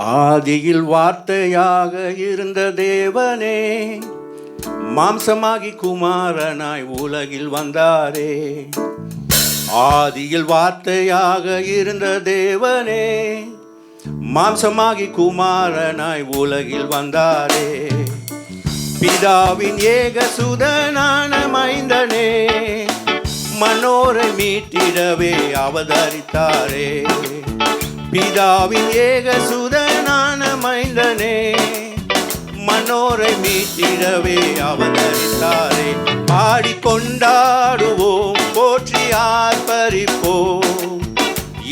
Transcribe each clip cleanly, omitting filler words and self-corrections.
ஆதியில் வார்த்தையாக இருந்த தேவனே, மாம்சமாகி குமாரனாய் உலகில் வந்தாரே. ஆதியில் வார்த்தையாக இருந்த தேவனே, மாம்சமாகி குமாரனாய் உலகில் வந்தாரே. பிதாவின் ஏகசுதனான மைந்தனே, மனோரை மீட்டிடவே அவதரித்தாரே. பிதாவின் ஏகசுதனான மைந்தனே, மனோரை மீட்டிடவே அவதரித்தாரே. பாடிக்கொண்டாடுவோம், போற்றி ஆர்ப்பரிப்போம்,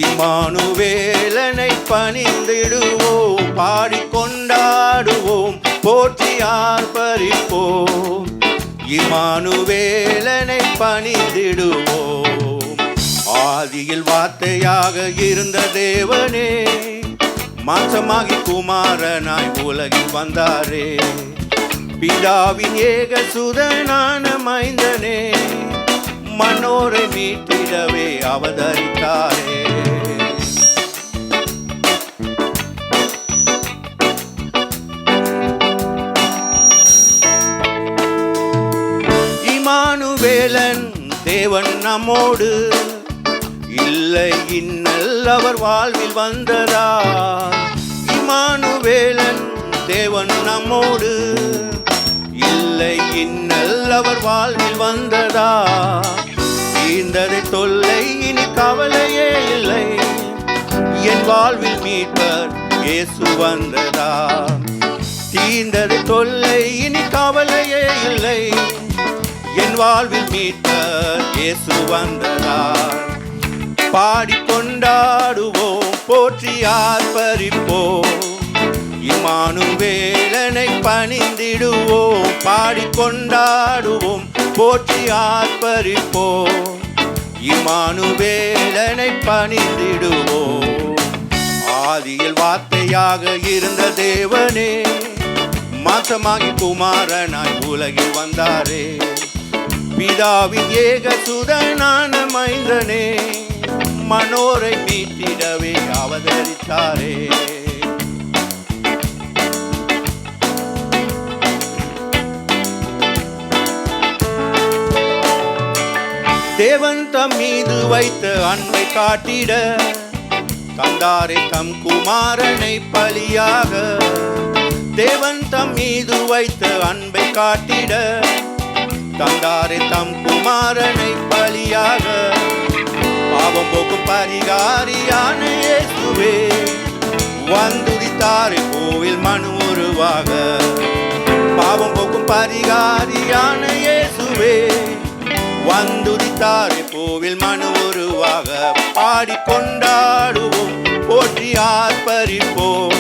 இம்மானுவேலனை பணிந்திடுவோம். பாடிக்கொண்டாடுவோம், போற்றி ஆர்ப்பரிப்போம், இம்மானுவேலனை பணிந்திடுவோம். ஆதியில் வார்த்தையாக இருந்த தேவனே, மாம்சமாகி குமாரனாய் உலகில் வந்தாரே. பிதாவின் ஏகசுதனான மைந்தனே, மனோரை மீட்டிடவே அவதரித்தாரே. இம்மானுவேலன் தேவன் நம்மோடு, இல்லை இன்னல் அவர் வாழ்வில் வந்ததா. இம்மானுவேலன் தேவன் நம்மோடு, இல்லை இன்னல் அவர் வாழ்வில் வந்ததா. தீர்ந்ததை தொல்லை இனி கவலையே இல்லை, என் வாழ்வில் மீட்பர் இயேசு வந்ததா. தீர்ந்ததை தொல்லை இனி கவலையே இல்லை, என் வாழ்வில் மீட்பர் இயேசு வந்ததா. பாடிக்கொண்டாடுவோம், போற்றி ஆர்ப்பரிப்போம், இம்மானுவேலனை பணிந்திடுவோம். பாடிக்கொண்டாடுவோம், போற்றி ஆர்ப்பரிப்போம், இம்மானுவேலனை பணிந்திடுவோம். ஆதியில் வார்த்தையாக இருந்த தேவனே, மாம்சமாகி குமாரனாய் உலகில் வந்தாரே. பிதாவின் ஏகசுதனான மைந்தனே, மனோரை மீட்டிடவே அவதரித்தாரே. தேவன் தம் மீது வைத்த அன்பை காட்டிட, தந்தாரே தம் குமாரனை பலியாக. தேவன் தம் மீது வைத்த அன்பை காட்டிட, தந்தாரே தம் குமாரனை பலியாக. பாவம் போக்கும் பரிகாரியான இயேசுவே, வந்துதித்தாரே கோவில் மனு உருவாக. பாவம் போக்கும் பரிகாரியான இயேசுவே, வந்துதித்தாரே கோவில் மனு உருவாக. பாடிக்கொண்டாடுவோம், போற்றி ஆர்ப்பரிப்போம்,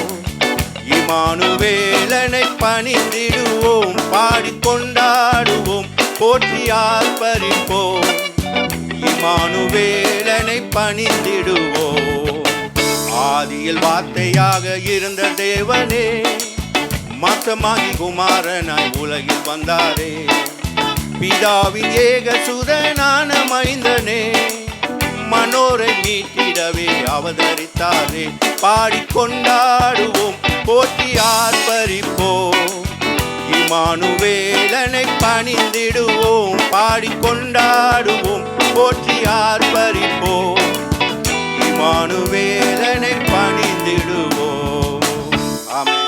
இம்மானுவேலனை பணிந்திடுவோம். பாடிக்கொண்டாடுவோம், போற்றி ஆர்ப்பரிப்போம், இம்மானுவேலனை பணிந்திடுவோம். ஆதியில் வார்த்தையாக இருந்த தேவனே, மாம்சமாகி குமாரனாய் உலகில் வந்தாரே. பிதாவின் ஏகசுதனான மைந்தனே, மனோரை மீட்டிடவே அவதரித்தாரே. பாடிக்கொண்டாடுவோம், போற்றி ஆர்ப்பரிப்போம், இம்மானுவேலனை பணிந்திடுவோம். பாடிக்கொண்டாடுவோம், போற்றி ஆர்ப்பரிப்போம், இம்மானுவேலனை பணிந்திடுவோம். ஆமென்.